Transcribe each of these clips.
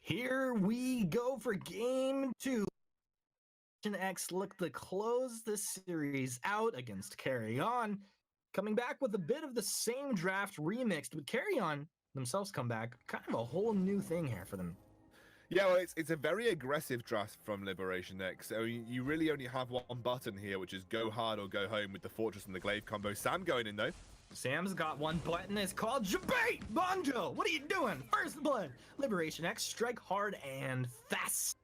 Here we go for game 2. LiberationX look to close this series out against CarryOn, coming back with a bit of the same draft remixed, but CarryOn themselves come back, kind of a whole new thing here for them. Yeah, well, it's a very aggressive draft from LiberationX. So you really only have one button here, which is go hard or go home with the Fortress and the Glaive combo. Sam going in, though. Sam's got one button. It's called Jabate Bonjo. What are you doing? First blood. LiberationX strike hard and fast.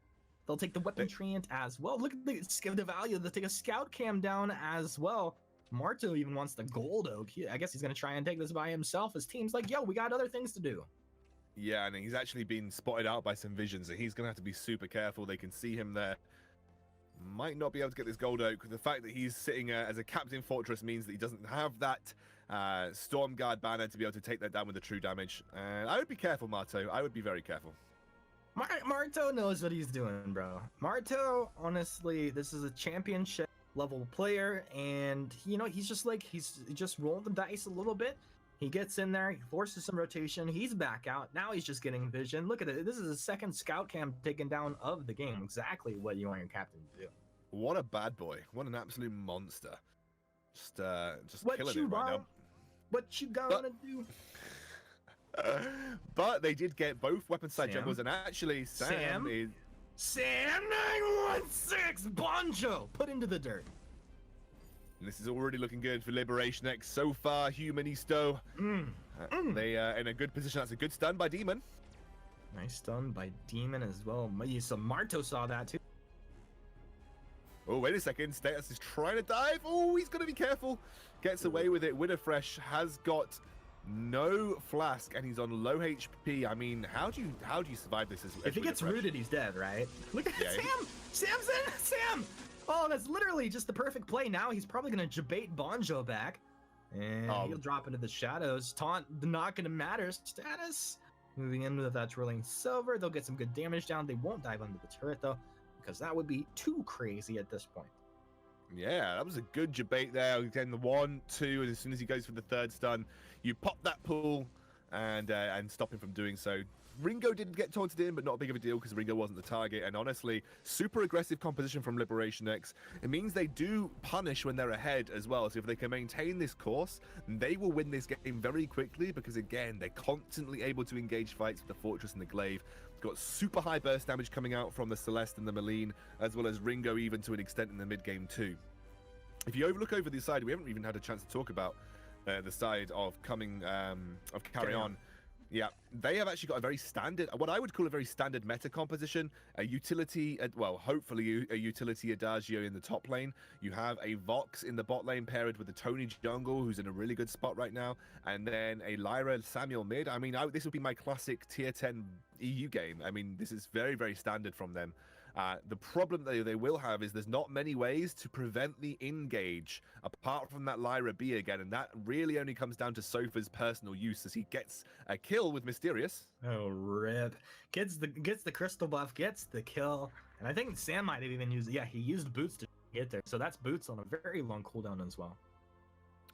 They'll take the weapon treant as well. Look at the value. They'll take a scout cam down as well. Marto even wants the gold oak. I guess he's going to try and take this by himself. His team's like, yo, we got other things to do. Yeah, and he's actually been spotted out by some visions, so he's going to have to be super careful. They can see him there. Might not be able to get this gold oak. The fact that he's sitting as a captain fortress means that he doesn't have that storm guard banner to be able to take that down with the true damage. I would be careful, Marto. I would be very careful. Marto knows what he's doing, bro. Marto, honestly, this is a championship level player, and you know, he's just rolling the dice a little bit. He gets in there, he forces some rotation, he's back out. Now he's just getting vision. Look at it. This is his second scout cam taken down of the game. Exactly what you want your captain to do. What a bad boy. What an absolute monster. Just what killing you it right now. What you gonna do? But they did get both weapon side jumpers, and actually Sam 916 Bonjo put into the dirt. And this is already looking good for LiberationX so far. Humanisto, they in a good position. That's a good stun by Demon. Nice stun by Demon as well. So Marto saw that too. Oh, wait a second. Status is trying to dive. Oh, he's going to be careful. Gets away with it. Winterfresh has got no flask, and he's on low HP. I mean, how do you survive this? If he gets rooted, he's dead, right? Look at Sam! Sam's in! Sam! Oh, that's literally just the perfect play. Now he's probably going to Jabate Bonjo back. And he'll drop into the shadows. Taunt not going to matter. Status. Moving in with that Twirling Silver. They'll get some good damage down. They won't dive under the turret, though, because that would be too crazy at this point. Yeah, that was a good Jabate there. Again, the 1, 2, and as soon as he goes for the third stun, you pop that pull and stop him from doing so. Ringo didn't get taunted in, but not a big of a deal because Ringo wasn't the target. And honestly, super aggressive composition from LiberationX. It means they do punish when they're ahead as well. So if they can maintain this course, they will win this game very quickly because, again, they're constantly able to engage fights with the Fortress and the Glaive. Got super high burst damage coming out from the Celeste and the Maline, as well as Ringo even to an extent in the mid game too. If you look over the side, we haven't even had a chance to talk about the side of CarryOn. Yeah, they have actually got a very standard, what I would call a very standard meta composition, a utility, well, hopefully a utility Adagio in the top lane. You have a Vox in the bot lane paired with a Tony Jungle, who's in a really good spot right now, and then a Lyra Samuel mid. I mean, this would be my classic tier 10 EU game. I mean, this is very, very standard from them. The problem that they will have is there's not many ways to prevent the engage apart from that Lyra B again, and that really only comes down to Sofa's personal use as he gets a kill with Mysterious. Oh, rip. Gets the crystal buff, gets the kill, and I think Sam might have even used, he used boots to get there, so that's boots on a very long cooldown as well.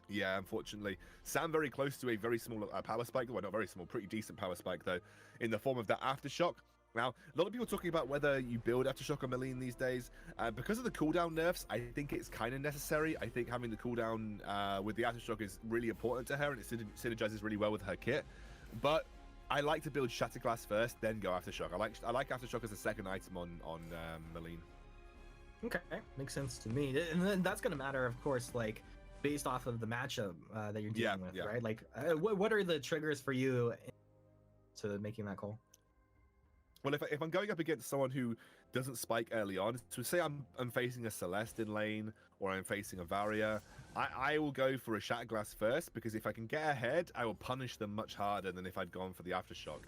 Yeah, unfortunately. Sam very close to a very small power spike, well, not very small, pretty decent power spike though, in the form of that Aftershock. Now, a lot of people talking about whether you build Aftershock on Maline these days. Because of the cooldown nerfs, I think it's kind of necessary. I think having the cooldown with the Aftershock is really important to her, and it synergizes really well with her kit. But I like to build Shatterglass first, then go Aftershock. I like Aftershock as a second item on Maline. Okay, makes sense to me. And then that's going to matter, of course, like, based off of the matchup that you're dealing with, right? Like, what are the triggers for you to making that call? Well, if I'm going up against someone who doesn't spike early on, so say I'm facing a Celeste in lane or I'm facing a Varia, I will go for a Shatterglass first, because if I can get ahead, I will punish them much harder than if I'd gone for the Aftershock.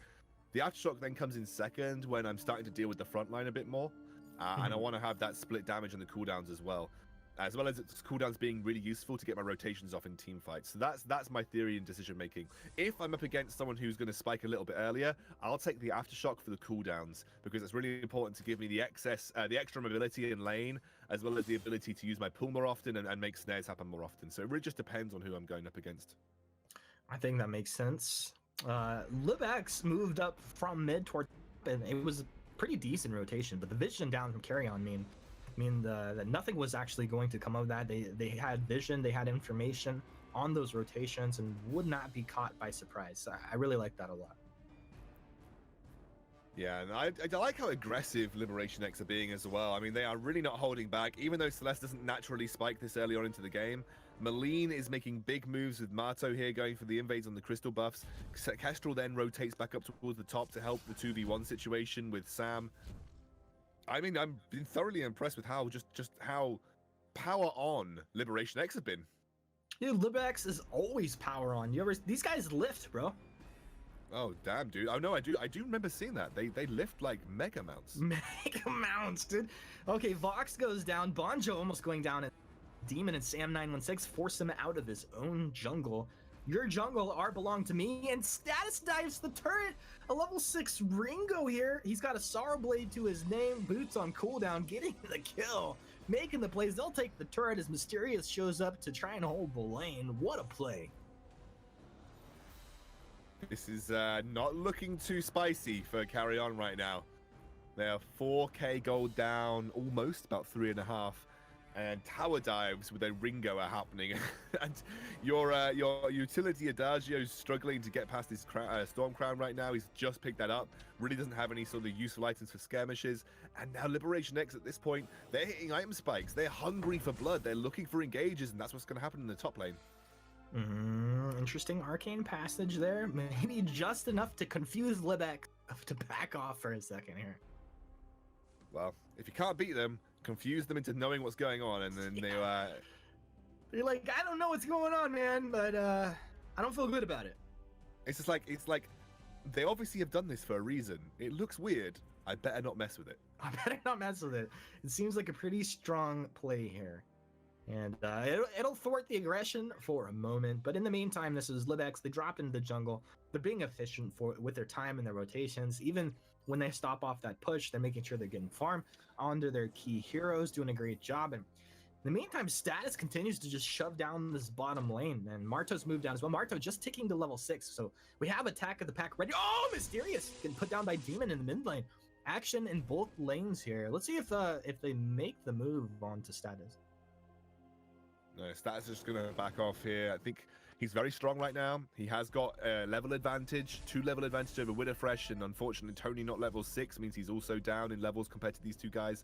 The Aftershock then comes in second when I'm starting to deal with the front line a bit more, and I want to have that split damage on the cooldowns as well as its cooldowns being really useful to get my rotations off in team fights. So that's my theory in decision making. If I'm up against someone who's going to spike a little bit earlier, I'll take the Aftershock for the cooldowns, because it's really important to give me the extra mobility in lane, as well as the ability to use my pull more often and make snares happen more often. So it really just depends on who I'm going up against. I think that makes sense. LibX moved up from mid towards top, and it was a pretty decent rotation. But the vision down from CarryOn mean that nothing was actually going to come of that. They had vision, they had information on those rotations, and would not be caught by surprise. So I really like that a lot. Yeah, and I like how aggressive LiberationX are being as well. I mean, they are really not holding back, even though Celeste doesn't naturally spike this early on into the game. Maline is making big moves with Marto here, going for the invades on the crystal buffs. Kestrel then rotates back up towards the top to help the 2v1 situation with Sam. I mean, I'm been thoroughly impressed with how just how power on LiberationX have been. Dude, LibX is always power on. These guys lift, bro. Oh damn, dude! Oh no, I do remember seeing that. They lift like mega mounts. Mega mounts, dude. Okay, Vox goes down. Bonjo almost going down. And Demon and Sam916 force him out of his own jungle. Your jungle are belong to me. And Status dives the turret. A level 6 Ringo here. He's got a Sorrow Blade to his name. Boots on cooldown, getting the kill, making the plays. They'll take the turret as Mysterious shows up to try and hold the lane. What a play. This is not looking too spicy for CarryOn right now. They are 4k gold down, almost about 3.5, and tower dives with a Ringo are happening. And your utility Adagio is struggling to get past his Storm Crown right now. He's just picked that up. Really doesn't have any sort of useful items for skirmishes. And now LiberationX at this point, they're hitting item spikes. They're hungry for blood. They're looking for engages, and that's what's going to happen in the top lane. Interesting arcane passage there. Maybe just enough to confuse Libek to back off for a second here. Well, if you can't beat them, confuse them into knowing what's going on, and then they're like, I don't know what's going on, man, but I don't feel good about it. It's just like they obviously have done this for a reason. It looks weird. I better not mess with it. I better not mess with it. It seems like a pretty strong play here. And it'll thwart the aggression for a moment, but in the meantime, this is Libex. They drop into the jungle. They're being efficient with their time and their rotations. Even when they stop off that push, they're making sure they're getting farm onto their key heroes, doing a great job. And in the meantime, Status continues to just shove down this bottom lane, and Marto's moved down as well. Marto just ticking to level 6, so we have Attack of the Pack ready. Oh, Mysterious getting put down by Demon in the mid lane. Action in both lanes here. Let's see if they make the move onto Status. No, Status is going to back off here. I think he's very strong right now. He has got a level advantage, 2 level advantage over Winterfresh, and unfortunately Tony not level 6 means he's also down in levels compared to these two guys.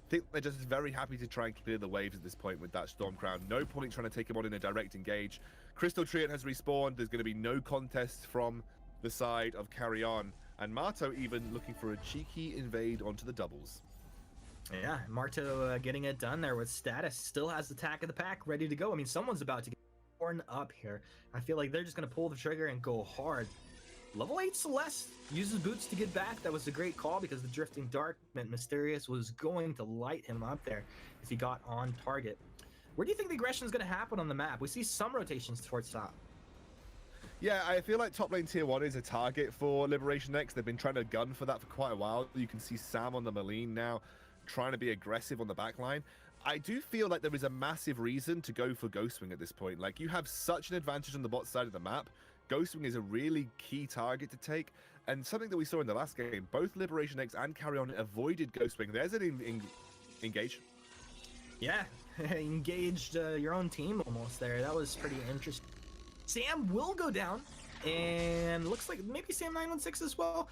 I think they're just very happy to try and clear the waves at this point with that Storm Crown. No point trying to take him on in a direct engage. Crystal Treant has respawned. There's going to be no contest from the side of CarryOn, and Marto even looking for a cheeky invade onto the doubles. Yeah, Marto getting it done there with Status. Still has Attack of the Pack ready to go. I mean, someone's about to get torn up here. I feel like they're just going to pull the trigger and go hard. Level 8 Celeste uses boots to get back. That was a great call because the Drifting Dark meant Mysterious was going to light him up there if he got on target. Where do you think the aggression is going to happen on the map? We see some rotations towards top. Yeah, I feel like top lane tier 1 is a target for LiberationX. They've been trying to gun for that for quite a while. You can see Sam on the Maline now, trying to be aggressive on the backline. I do feel like there is a massive reason to go for Ghostwing at this point. Like, you have such an advantage on the bot side of the map. Ghostwing is a really key target to take, and something that we saw in the last game, both LiberationX and CarryOn avoided Ghostwing. There's an engage. Yeah, engaged your own team almost there. That was pretty interesting. Sam will go down, and looks like maybe Sam916 as well.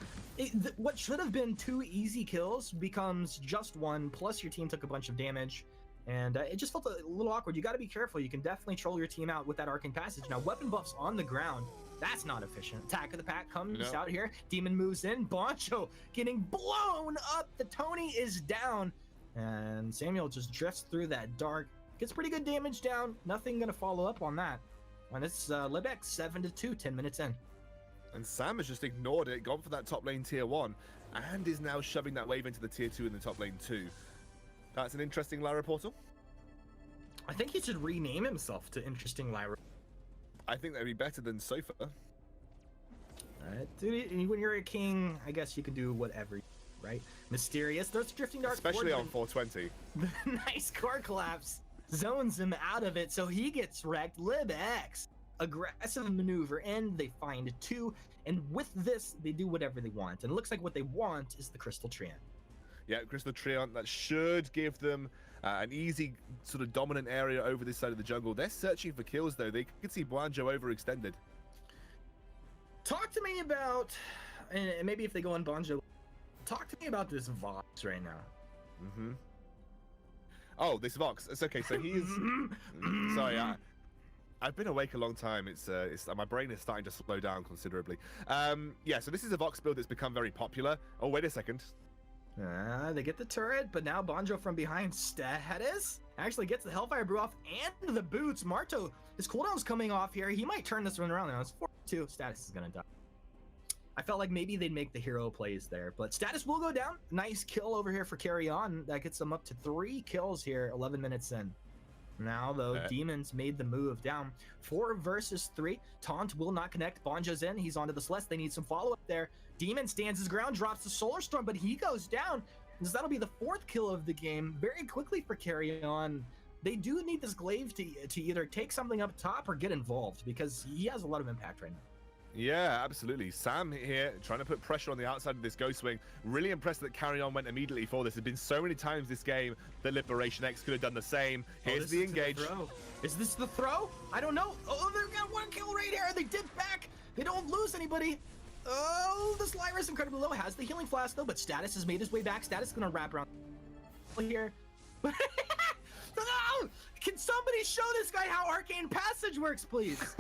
What should have been 2 easy kills becomes just 1, plus your team took a bunch of damage, and it just felt a little awkward. You got to be careful. You can definitely troll your team out with that Arcane Passage. Now, weapon buffs on the ground, that's not efficient. Attack of the Pack comes out here. Demon moves in. Boncho getting blown up. The Tony is down, and Samuel just drifts through that dark. Gets pretty good damage down. Nothing going to follow up on that. And it's Libex 7-2, 10 minutes in. And Sam has just ignored it, gone for that top lane tier 1, and is now shoving that wave into the tier 2 in the top lane 2. That's an interesting Lyra portal. I think he should rename himself to Interesting Lyra. I think that'd be better than Sofa. Dude, when you're a king, I guess you can do whatever, right? Mysterious, there's Drifting Dark. Especially on 420. Nice core collapse. Zones him out of it, so he gets wrecked. LibX aggressive maneuver in. They find 2, and with this, they do whatever they want. And it looks like what they want is the Crystal Treant. Yeah, Crystal Treant, that should give them an easy sort of dominant area over this side of the jungle. They're searching for kills, though. They could see Banjo overextended. Talk to me about, and maybe if they go on Banjo, talk to me about this Vox right now. Oh, this Vox. It's okay. So he's sorry. I've been awake a long time. It's my brain is starting to slow down considerably. Yeah. So this is a Vox build that's become very popular. Oh, wait a second. They get the turret, but now Banjo from behind. Status actually gets the Hellfire Brew off and the boots. Marto, his cooldown's coming off here. He might turn this one around now. It's 4-2. Status is gonna die. I felt like maybe they'd make the hero plays there, but Status will go down. Nice kill over here for CarryOn. That gets them up to 3 kills here, 11 minutes in. Now, though, Demons made the move down. 4 versus 3. Taunt will not connect. Banjo's in. He's onto the Celeste. They need some follow-up there. Demon stands his ground, drops the Solar Storm, but he goes down. That'll be the 4th kill of the game very quickly for CarryOn. They do need this Glaive to either take something up top or get involved, because he has a lot of impact right now. Yeah, absolutely. Sam here trying to put pressure on the outside of this Ghost Wing. Really impressed that CarryOn went immediately for this. There's been so many times this game that LiberationX could have done the same. Here's the engage. Is this the throw? I don't know. Oh, they've got 1 kill right here. They did back. They don't lose anybody. Oh, this Lyra is incredibly low. Has the healing flask though, but Status has made his way back. Status is gonna wrap around here. No! Can somebody show this guy how Arcane Passage works, please?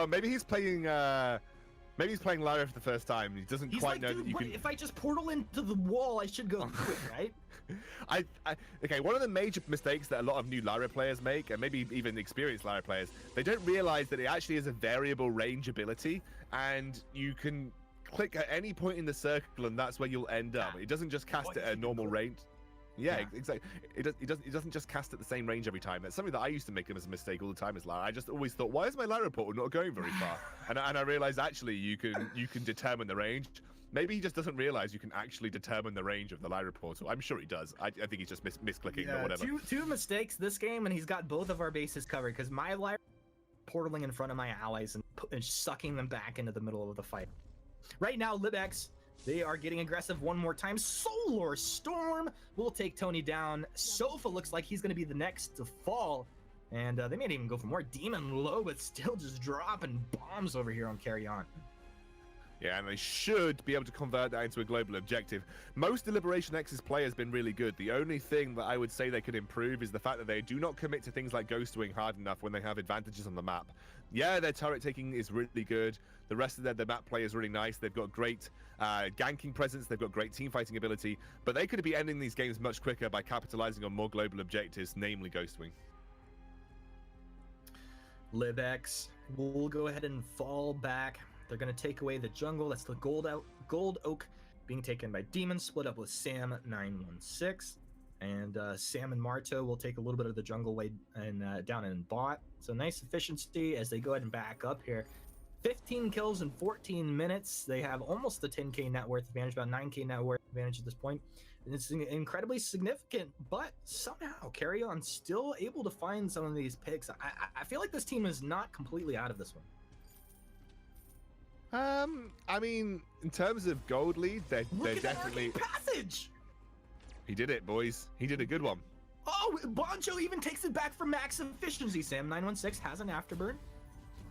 Maybe he's playing. Maybe he's playing Lyra for the first time. He doesn't quite know that you can. If I just portal into the wall, I should go quick, right? Okay, one of the major mistakes that a lot of new Lyra players make, and maybe even experienced Lyra players, they don't realize that it actually is a variable range ability, and you can click at any point in the circle, and that's where you'll end up. It doesn't just cast at a normal range. Yeah, exactly. It doesn't just cast at the same range every time. That's something that I used to make as a mistake all the time as Lyra. I just always thought, why is my Lyra portal not going very far? and I realized actually you can determine the range. Maybe he just doesn't realize you can actually determine the range of the Lyra portal. I'm sure he does. I think he's just misclicking or whatever. Two mistakes this game, and he's got both of our bases covered, because my Lyra portaling in front of my allies and sucking them back into the middle of the fight. Right now, LibX, they are getting aggressive one more time. Solar Storm will take Tony down. Sofa looks like he's going to be the next to fall. And they may even go for more. Demon low, but still just dropping bombs over here on CarryOn. Yeah, and they should be able to convert that into a global objective. Most of LiberationX's play has been really good. The only thing that I would say they could improve is the fact that they do not commit to things like Ghost Wing hard enough when they have advantages on the map. Yeah, their turret taking is really good. The rest of their map play is really nice. They've got great ganking presence. They've got great team fighting ability. But they could be ending these games much quicker by capitalizing on more global objectives, namely Ghost Wing. LibX will go ahead and fall back. They're going to take away the jungle. That's the Gold Oak being taken by Demons, split up with Sam 916. And Sam and Marto will take a little bit of the jungle way and down in bot. So nice efficiency as they go ahead and back up here. 15 kills in 14 minutes. They have almost the 10k net worth advantage, about 9k net worth advantage at this point. And it's incredibly significant, but somehow CarryOn still able to find some of these picks. I feel like this team is not completely out of this one. I mean, in terms of gold lead, they're definitely. Passage. He did it, boys. He did a good one. Oh, Banjo even takes it back for max efficiency. Sam 916 has an afterburn.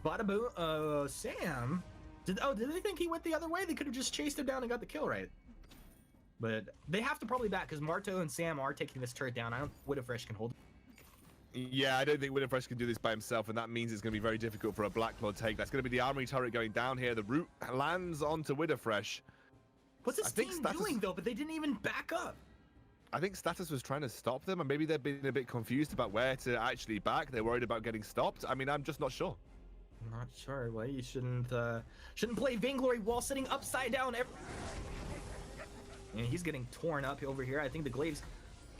Bada Sam. Did they think he went the other way? They could have just chased him down and got the kill right. But they have to probably back because Marto and Sam are taking this turret down. I don't think Widowfresh can hold it. Yeah, I don't think Widowfresh can do this by himself, and that means it's going to be very difficult for a Blacklaw take. That's going to be the armory turret going down here. The root lands onto Widowfresh. What's this team doing, though? But they didn't even back up. I think Status was trying to stop them, and maybe they've been a bit confused about where to actually back. They're worried about getting stopped. I mean, I'm just not sure. I'm not sure. Well, you shouldn't play Vainglory while sitting upside down. And he's getting torn up over here. I think the Glaives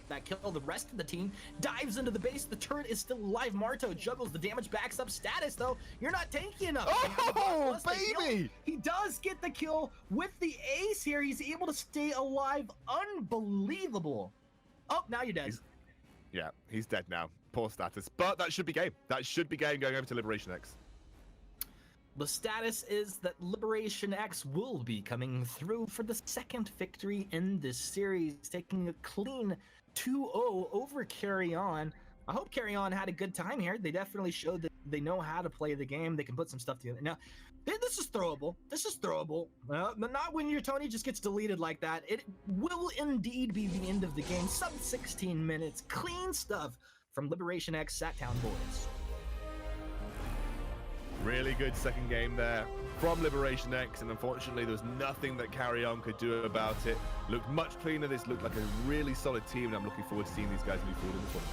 that kill the rest of the team, dives into the base. The turret is still alive. Marto juggles the damage, backs up. Status though, you're not tanky enough. Oh, baby! He does get the kill with the ace here. He's able to stay alive. Unbelievable. Oh, now you're dead. He's dead now. Poor status. But that should be game. That should be game going over to LiberationX. The status is that LiberationX will be coming through for the second victory in this series, taking a clean 2-0 over CarryOn. I hope CarryOn had a good time here. They definitely showed that they know how to play the game. They can put some stuff together. Now, this is throwable. This is throwable. Not when your Tony just gets deleted like that. It will indeed be the end of the game. Sub 16 minutes. Clean stuff from LiberationX Sattown boys. Really good second game there from LiberationX, and unfortunately there was nothing that CarryOn could do about it. Looked much cleaner. This looked like a really solid team, and I'm looking forward to seeing these guys move forward in this one.